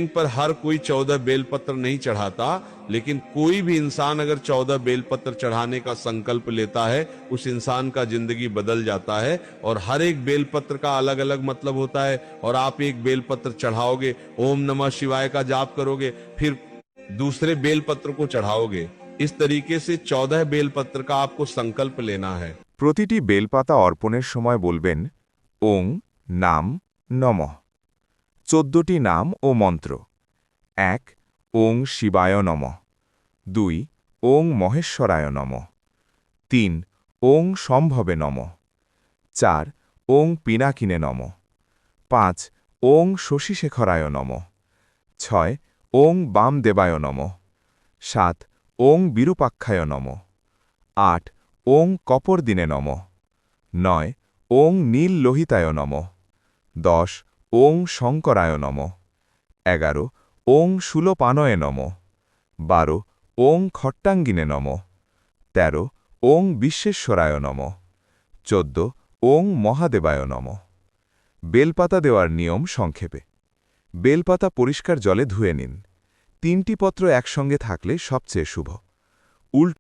पर हर कोई 14 बेलपत्र नहीं चढ़ाता, लेकिन कोई भी इंसान अगर 14 बेलपत्र चढ़ाने का संकल्प लेता है, उस इंसान का जिंदगी बदल जाता है। और हर एक बेलपत्र का अलग अलग मतलब होता है। और आप एक बेलपत्र चढ़ाओगे, ओम नमः शिवाय का जाप करोगे, फिर दूसरे बेलपत्र को चढ़ाओगे। इस तरीके से 14 बेलपत्र का आपको संकल्प लेना है। প্রতিটি বেলপাতা অর্পণের সময় বলবেন ওং নাম নমঃ। 14টি নাম ও মন্ত্র। 1 ওং শিবায় নমঃ, 2 ওং মহেশ্বরায় নমঃ, 3 ওং সম্ভবে নমঃ, 4 ওং পিনাকিনে নমঃ, 5 ওং শশীশেখরায় নমঃ, 6 ওং বামদেবায় নমঃ, 7 ওং বিরূপাক্ষায় নমঃ, 8 ওং কপরদিনে নমঃ, 9 ওং নীল লোহিতায় নমঃ, 10 ওং শঙ্করায় নমঃ, 11 ওং শূলপানয়ে নমঃ, 12 ওং খট্টাঙ্গিনে নমঃ, 13 ওং বিশ্বেশ্বরায় নমঃ, 14 ওং মহাদেবায় নমঃ। বেলপাতা দেওয়ার নিয়ম সংক্ষেপে। বেলপাতা পরিষ্কার জলে ধুয়ে নিন। 3টি পত্র একসঙ্গে থাকলে সবচেয়ে শুভ। উল্টো